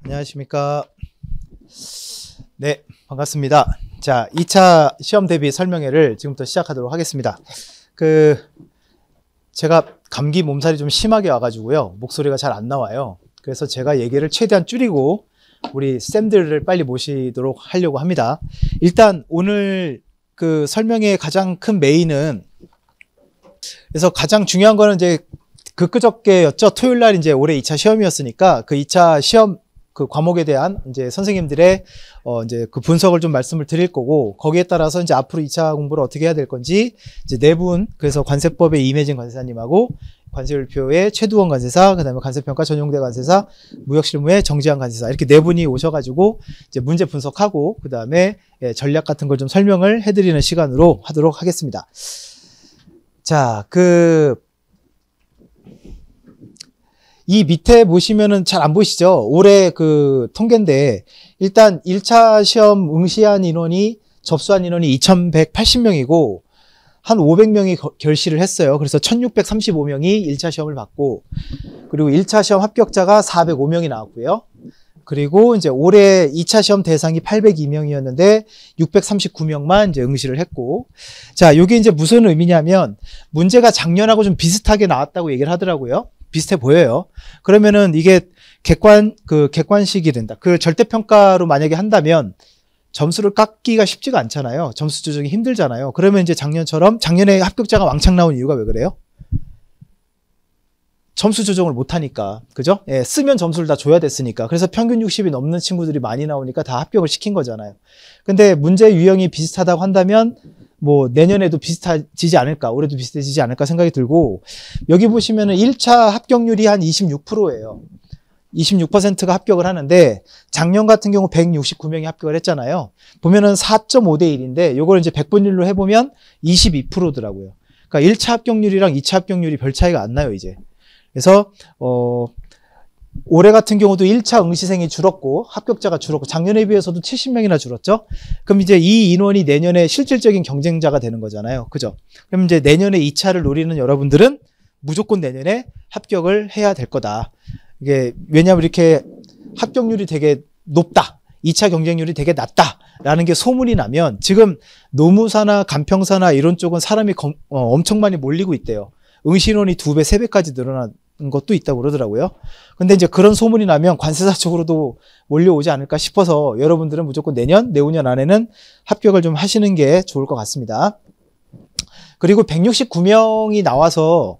안녕하십니까. 네, 반갑습니다. 자, 2차 시험 대비 설명회를 지금부터 시작하도록 하겠습니다. 제가 감기 몸살이 좀 심하게 와가지고요. 목소리가 잘 안 나와요. 그래서 제가 얘기를 최대한 줄이고 우리 쌤들을 빨리 모시도록 하려고 합니다. 일단 오늘 그 설명회의 가장 큰 메인은, 그래서 가장 중요한 거는 이제 그저께였죠. 토요일 날 이제 올해 2차 시험이었으니까 그 2차 시험 그 과목에 대한 이제 선생님들의 이제 그 분석을 좀 말씀을 드릴 거고, 거기에 따라서 이제 앞으로 2차 공부를 어떻게 해야 될 건지 이제 네 분, 그래서 관세법의 이매진 관세사님하고 관세율표의 최두원 관세사, 그다음에 관세평가 전용대 관세사, 무역실무의 정지한 관세사, 이렇게 네 분이 오셔가지고 이제 문제 분석하고 그다음에 전략 같은 걸 좀 설명을 해드리는 시간으로 하도록 하겠습니다. 자, 이 밑에 보시면은 잘 안 보이시죠? 올해 그 통계인데, 일단 1차 시험 응시한 인원이, 접수한 인원이 2180명이고, 한 500명이 결시를 했어요. 그래서 1635명이 1차 시험을 받고, 그리고 1차 시험 합격자가 405명이 나왔고요. 그리고 이제 올해 2차 시험 대상이 802명이었는데 639명만 이제 응시를 했고, 자, 이게 이제 무슨 의미냐면 문제가 작년하고 좀 비슷하게 나왔다고 얘기를 하더라고요. 비슷해 보여요. 그러면은 이게 객관식이 된다. 그 절대평가로 만약에 한다면 점수를 깎기가 쉽지가 않잖아요. 점수 조정이 힘들잖아요. 그러면 이제 작년에 합격자가 왕창 나온 이유가 왜 그래요? 점수 조정을 못하니까. 그죠? 예, 쓰면 점수를 다 줘야 됐으니까. 그래서 평균 60이 넘는 친구들이 많이 나오니까 다 합격을 시킨 거잖아요. 근데 문제 유형이 비슷하다고 한다면 뭐 내년에도 비슷해지지 않을까, 올해도 비슷해지지 않을까 생각이 들고, 여기 보시면은 1차 합격률이 한 26%예요. 26%가 합격을 하는데 작년 같은 경우 169명이 합격을 했잖아요. 보면은 4.5대 1인데 요걸 이제 100분율로 해보면 22%더라고요. 그러니까 1차 합격률이랑 2차 합격률이 별 차이가 안 나요, 이제. 그래서 올해 같은 경우도 1차 응시생이 줄었고 합격자가 줄었고 작년에 비해서도 70명이나 줄었죠. 그럼 이제 이 인원이 내년에 실질적인 경쟁자가 되는 거잖아요. 그죠? 그럼 이제 내년에 2차를 노리는 여러분들은 무조건 내년에 합격을 해야 될 거다. 이게 왜냐하면 이렇게 합격률이 되게 높다, 2차 경쟁률이 되게 낮다라는 게 소문이 나면, 지금 노무사나 간평사나 이런 쪽은 사람이 엄청 많이 몰리고 있대요. 응시 인원이 2배, 3배까지 늘어난 것도 있다고 그러더라고요. 근데 이제 그런 소문이 나면 관세사 쪽으로도 몰려오지 않을까 싶어서 여러분들은 무조건 내후년 안에는 합격을 좀 하시는 게 좋을 것 같습니다. 그리고 169명이 나와서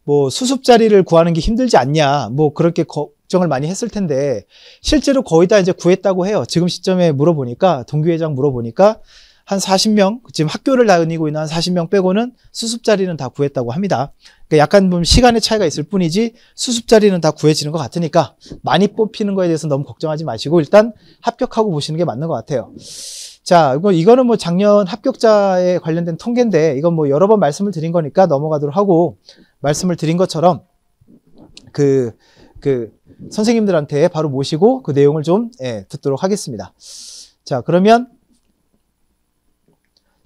뭐 수습 자리를 구하는 게 힘들지 않냐, 뭐 그렇게 걱정을 많이 했을 텐데 실제로 거의 다 이제 구했다고 해요. 지금 시점에 물어보니까, 동기회장 물어보니까 한 40명, 지금 학교를 다니고 있는 한 40명 빼고는 수습 자리는 다 구했다고 합니다. 그러니까 약간 좀 시간의 차이가 있을 뿐이지 수습 자리는 다 구해지는 것 같으니까 많이 뽑히는 거에 대해서 너무 걱정하지 마시고 일단 합격하고 보시는 게 맞는 것 같아요. 자, 이거는 뭐 작년 합격자에 관련된 통계인데 이건 뭐 여러 번 말씀을 드린 거니까 넘어가도록 하고, 말씀을 드린 것처럼 선생님들한테 바로 모시고 그 내용을 좀 듣도록 하겠습니다. 자, 그러면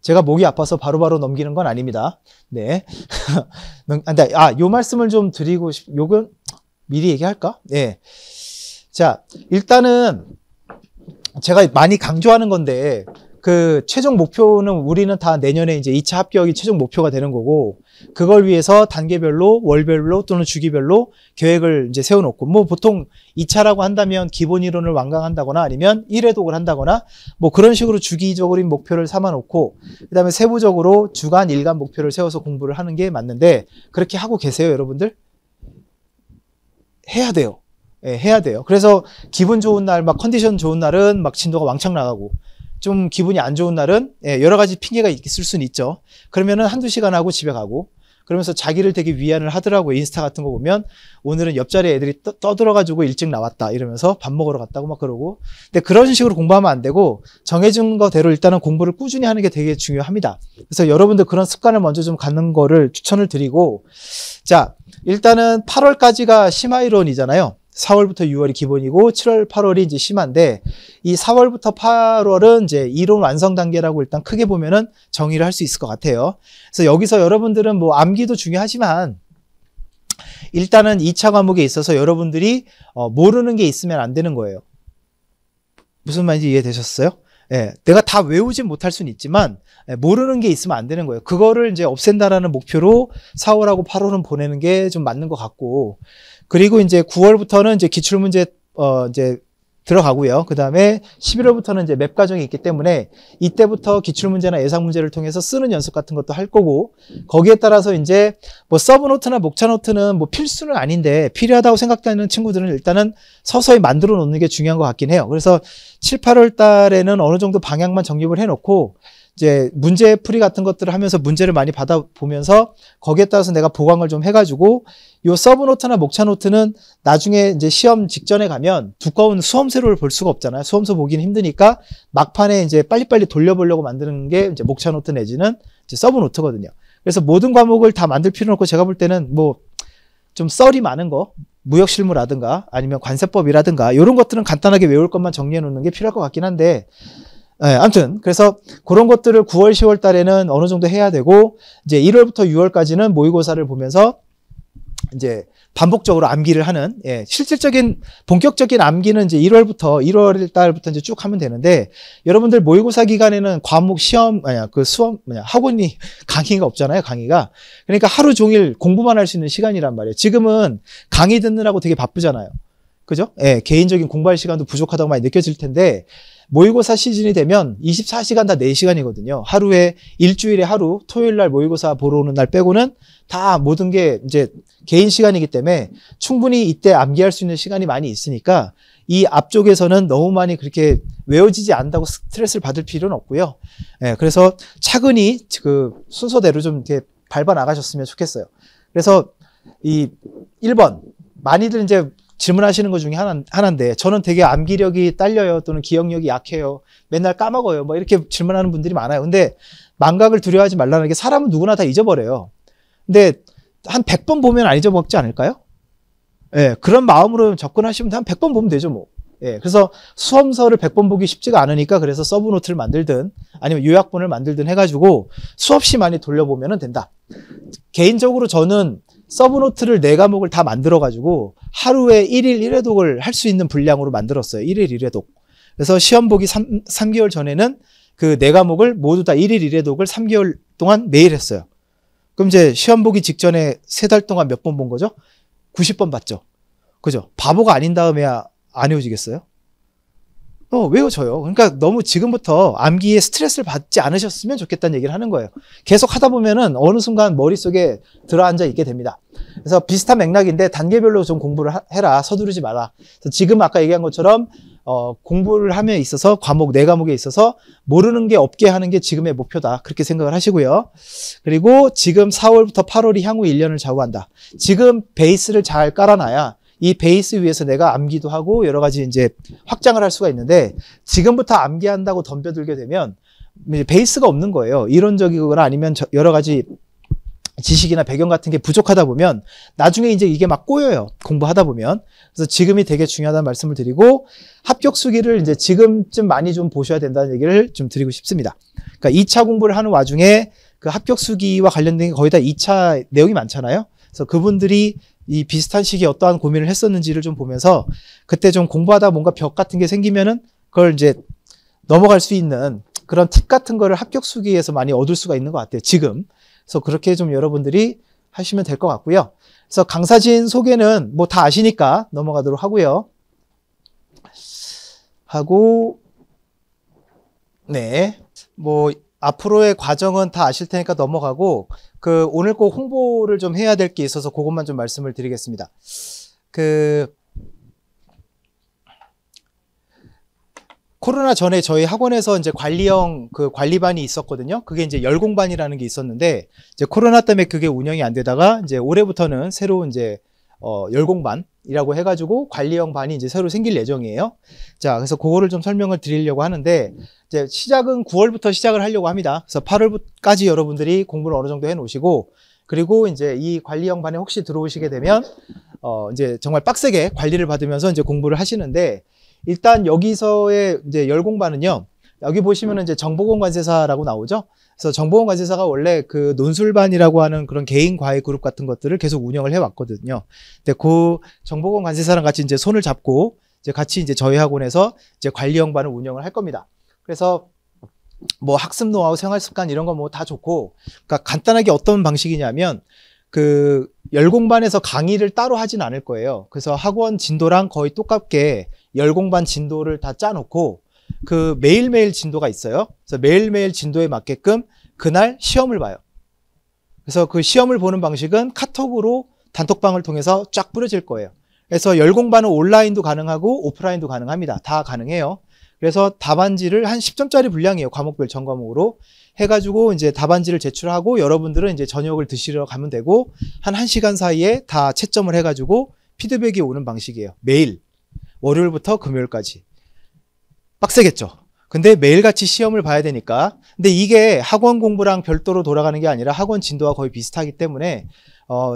제가 목이 아파서 바로바로 넘기는 건 아닙니다. 네. 요 말씀을 좀 드리고 요건 미리 얘기할까? 네. 자, 일단은 제가 많이 강조하는 건데, 그 최종 목표는 우리는 다 내년에 이제 2차 합격이 최종 목표가 되는 거고, 그걸 위해서 단계별로, 월별로 또는 주기별로 계획을 이제 세워놓고, 뭐 보통 2차라고 한다면 기본 이론을 완강한다거나 아니면 1회독을 한다거나 뭐 그런 식으로 주기적인 목표를 삼아놓고, 그 다음에 세부적으로 주간, 일간 목표를 세워서 공부를 하는 게 맞는데, 그렇게 하고 계세요, 여러분들? 해야 돼요. 예, 해야 돼요. 그래서 기분 좋은 날, 막 컨디션 좋은 날은 막 진도가 왕창 나가고, 좀 기분이 안 좋은 날은 여러 가지 핑계가 있을 수는 있죠. 그러면은 한두 시간 하고 집에 가고, 그러면서 자기를 되게 위안을 하더라고요. 인스타 같은 거 보면 오늘은 옆자리 애들이 떠들어가지고 일찍 나왔다 이러면서 밥 먹으러 갔다고 막 그러고. 근데 그런 식으로 공부하면 안 되고 정해진 거대로 일단은 공부를 꾸준히 하는 게 되게 중요합니다. 그래서 여러분들 그런 습관을 먼저 좀 갖는 거를 추천을 드리고, 자, 일단은 8월까지가 심화이론이잖아요. 4월부터 6월이 기본이고 7월, 8월이 이제 심한데, 이 4월부터 8월은 이제 이론 완성 단계라고 일단 크게 보면은 정의를 할 수 있을 것 같아요. 그래서 여기서 여러분들은 뭐 암기도 중요하지만 일단은 2차 과목에 있어서 여러분들이 모르는 게 있으면 안 되는 거예요. 무슨 말인지 이해되셨어요? 예, 내가 다 외우진 못할 수는 있지만 모르는 게 있으면 안 되는 거예요. 그거를 이제 없앤다라는 목표로 4월하고 8월은 보내는 게 좀 맞는 것 같고, 그리고 이제 9월부터는 이제 기출문제 이제 들어가고요. 그 다음에 11월부터는 이제 맵 과정이 있기 때문에 이때부터 기출문제나 예상문제를 통해서 쓰는 연습 같은 것도 할 거고, 거기에 따라서 이제 뭐 서브노트나 목차노트는 뭐 필수는 아닌데 필요하다고 생각되는 친구들은 일단은 서서히 만들어 놓는 게 중요한 것 같긴 해요. 그래서 7, 8월 달에는 어느 정도 방향만 정립을 해놓고 이제 문제풀이 같은 것들을 하면서 문제를 많이 받아보면서 거기에 따라서 내가 보강을 좀 해가지고, 요 서브노트나 목차노트는 나중에 이제 시험 직전에 가면 두꺼운 수험서를 볼 수가 없잖아요. 수험서 보기는 힘드니까 막판에 이제 빨리빨리 돌려보려고 만드는 게 이제 목차노트 내지는 이제 서브노트거든요. 그래서 모든 과목을 다 만들 필요는 없고, 제가 볼 때는 뭐 좀 썰이 많은 거, 무역실무라든가 아니면 관세법이라든가 이런 것들은 간단하게 외울 것만 정리해 놓는 게 필요할 것 같긴 한데, 네, 아무튼 그래서 그런 것들을 9월, 10월 달에는 어느 정도 해야 되고, 이제 1월부터 6월까지는 모의고사를 보면서 이제 반복적으로 암기를 하는, 예, 실질적인 본격적인 암기는 이제 1월 달부터 이제 쭉 하면 되는데, 여러분들 모의고사 기간에는 과목 시험 학원이 강의가 없잖아요. 강의가. 그러니까 하루 종일 공부만 할 수 있는 시간이란 말이에요. 지금은 강의 듣느라고 되게 바쁘잖아요. 그죠? 예, 개인적인 공부할 시간도 부족하다고 많이 느껴질 텐데, 모의고사 시즌이 되면 24시간 다 4시간이거든요. 일주일에 하루, 토요일 날 모의고사 보러 오는 날 빼고는 다 모든 게 이제 개인 시간이기 때문에 충분히 이때 암기할 수 있는 시간이 많이 있으니까, 이 앞쪽에서는 너무 많이 그렇게 외워지지 않는다고 스트레스를 받을 필요는 없고요. 예, 그래서 차근히 그 순서대로 좀 이렇게 밟아 나가셨으면 좋겠어요. 그래서 이 1번, 많이들 이제 질문하시는 것 중에 하나인데, 저는 되게 암기력이 딸려요, 또는 기억력이 약해요, 맨날 까먹어요, 뭐 이렇게 질문하는 분들이 많아요. 근데 망각을 두려워하지 말라는 게, 사람은 누구나 다 잊어버려요. 근데 한 100번 보면 안 잊어먹지 않을까요? 예, 그런 마음으로 접근하시면 한 100번 보면 되죠, 뭐. 예, 그래서 수험서를 100번 보기 쉽지가 않으니까, 그래서 서브노트를 만들든 아니면 요약본을 만들든 해가지고 수없이 많이 돌려보면 된다. 개인적으로 저는 서브노트를 4과목을 다 만들어가지고 하루에 1일 1회독을 할 수 있는 분량으로 만들었어요. 1일 1회독. 그래서 시험 보기 3개월 전에는 그 4과목을 모두 다 1일 1회독을 3개월 동안 매일 했어요. 그럼 이제 시험 보기 직전에 3달 동안 몇 번 본 거죠? 90번 봤죠. 그죠? 바보가 아닌 다음에야 안 외워지겠어요? 외워져요. 그러니까 너무 지금부터 암기에 스트레스를 받지 않으셨으면 좋겠다는 얘기를 하는 거예요. 계속 하다 보면은 어느 순간 머릿속에 들어앉아 있게 됩니다. 그래서 비슷한 맥락인데 단계별로 좀 공부를 해라. 서두르지 마라. 그래서 지금 아까 얘기한 것처럼 공부를 함에 있어서 4과목에 있어서 모르는 게 없게 하는 게 지금의 목표다. 그렇게 생각을 하시고요. 그리고 지금 4월부터 8월이 향후 1년을 좌우한다. 지금 베이스를 잘 깔아놔야 이 베이스 위에서 내가 암기도 하고 여러 가지 이제 확장을 할 수가 있는데, 지금부터 암기한다고 덤벼들게 되면 베이스가 없는 거예요. 이론적이거나 아니면 여러 가지 지식이나 배경 같은 게 부족하다 보면 나중에 이제 이게 막 꼬여요. 공부하다 보면. 그래서 지금이 되게 중요하다는 말씀을 드리고, 합격 수기를 이제 지금쯤 많이 좀 보셔야 된다는 얘기를 좀 드리고 싶습니다. 그러니까 2차 공부를 하는 와중에 그 합격 수기와 관련된 게 거의 다 2차 내용이 많잖아요. 그래서 그분들이 이 비슷한 시기에 어떠한 고민을 했었는지를 좀 보면서, 그때 좀 공부하다 뭔가 벽 같은 게 생기면은 그걸 이제 넘어갈 수 있는 그런 팁 같은 거를 합격 수기에서 많이 얻을 수가 있는 것 같아요, 지금. 그래서 그렇게 좀 여러분들이 하시면 될 것 같고요. 그래서 강사진 소개는 뭐 다 아시니까 넘어가도록 하고요. 네. 뭐 앞으로의 과정은 다 아실 테니까 넘어가고, 오늘 꼭 홍보를 좀 해야 될 게 있어서 그것만 좀 말씀을 드리겠습니다. 코로나 전에 저희 학원에서 이제 관리형 관리반이 있었거든요. 그게 이제 열공반이라는 게 있었는데, 이제 코로나 때문에 그게 운영이 안 되다가 이제 올해부터는 새로 이제 열공반이라고 해가지고 관리형 반이 이제 새로 생길 예정이에요. 자, 그래서 그거를 좀 설명을 드리려고 하는데, 이제 시작은 9월부터 시작을 하려고 합니다. 그래서 8월까지 여러분들이 공부를 어느 정도 해 놓으시고, 그리고 이제 이 관리형 반에 혹시 들어오시게 되면 이제 정말 빡세게 관리를 받으면서 이제 공부를 하시는데, 일단 여기서의 이제 열공반은요, 여기 보시면은 이제 정보공 관세사라고 나오죠. 그래서 정보공 관세사가 원래 그 논술반이라고 하는 그런 개인 과외 그룹 같은 것들을 계속 운영을 해 왔거든요. 근데 그 정보공 관세사랑 같이 이제 손을 잡고 이제 같이 이제 저희 학원에서 이제 관리형반을 운영을 할 겁니다. 그래서 뭐 학습 노하우, 생활 습관 이런 거 뭐 다 좋고, 그러니까 간단하게 어떤 방식이냐면 그 열공반에서 강의를 따로 하진 않을 거예요. 그래서 학원 진도랑 거의 똑같게 열공반 진도를 다 짜놓고 그 매일매일 진도가 있어요. 그래서 매일매일 진도에 맞게끔 그날 시험을 봐요. 그래서 그 시험을 보는 방식은 카톡으로 단톡방을 통해서 쫙 뿌려질 거예요. 그래서 열공반은 온라인도 가능하고 오프라인도 가능합니다. 다 가능해요. 그래서 답안지를 한 10점짜리 분량이에요. 과목별 전과목으로 해가지고 이제 답안지를 제출하고 여러분들은 이제 저녁을 드시러 가면 되고 한 1시간 사이에 다 채점을 해가지고 피드백이 오는 방식이에요. 매일 월요일부터 금요일까지. 빡세겠죠. 근데 매일같이 시험을 봐야 되니까. 근데 이게 학원 공부랑 별도로 돌아가는 게 아니라 학원 진도와 거의 비슷하기 때문에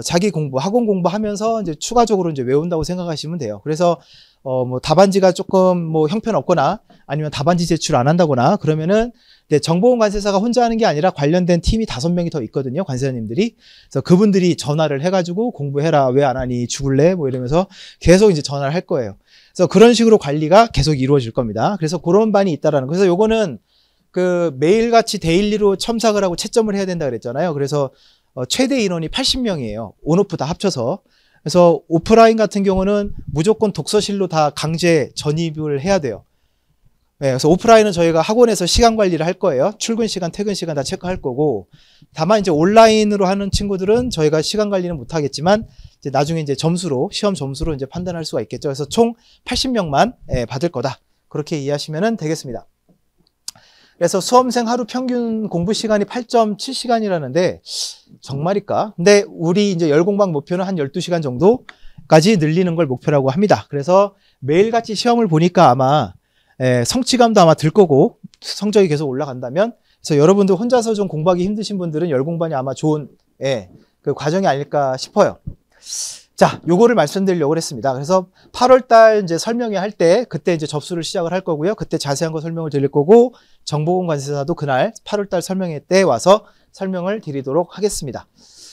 자기 공부, 학원 공부하면서 이제 추가적으로 이제 외운다고 생각하시면 돼요. 그래서 뭐 답안지가 조금 뭐 형편없거나 아니면 답안지 제출 안 한다거나 그러면은 정보원 관세사가 혼자 하는 게 아니라 관련된 팀이 5명이 더 있거든요. 관세사님들이. 그래서 그분들이 전화를 해가지고 공부해라. 왜 안 하니? 죽을래? 뭐 이러면서 계속 이제 전화를 할 거예요. 그래서 그런 식으로 관리가 계속 이루어질 겁니다. 그래서 그런 반이 있다라는 거. 그래서 요거는 그 매일같이 데일리로 첨삭을 하고 채점을 해야 된다 그랬잖아요. 그래서 최대 인원이 80명이에요. 온오프 다 합쳐서. 그래서 오프라인 같은 경우는 무조건 독서실로 다 강제 전입을 해야 돼요. 네, 그래서 오프라인은 저희가 학원에서 시간 관리를 할 거예요. 출근 시간, 퇴근 시간 다 체크할 거고, 다만 이제 온라인으로 하는 친구들은 저희가 시간 관리는 못 하겠지만, 이제 나중에 이제 점수로, 시험 점수로 이제 판단할 수가 있겠죠. 그래서 총 80명만 받을 거다. 그렇게 이해하시면 되겠습니다. 그래서 수험생 하루 평균 공부 시간이 8.7시간이라는데, 정말일까? 근데 우리 이제 열공방 목표는 한 12시간 정도까지 늘리는 걸 목표라고 합니다. 그래서 매일같이 시험을 보니까 아마 성취감도 아마 들 거고 성적이 계속 올라간다면, 그래서 여러분들 혼자서 좀 공부하기 힘드신 분들은 열공반이 아마 좋은 그 과정이 아닐까 싶어요. 자, 요거를 말씀드리려고 했습니다. 그래서 8월달 이제 설명회 할 때 그때 이제 접수를 시작을 할 거고요. 그때 자세한 거 설명을 드릴 거고, 정보원 관세사도 그날 8월달 설명회 때 와서 설명을 드리도록 하겠습니다.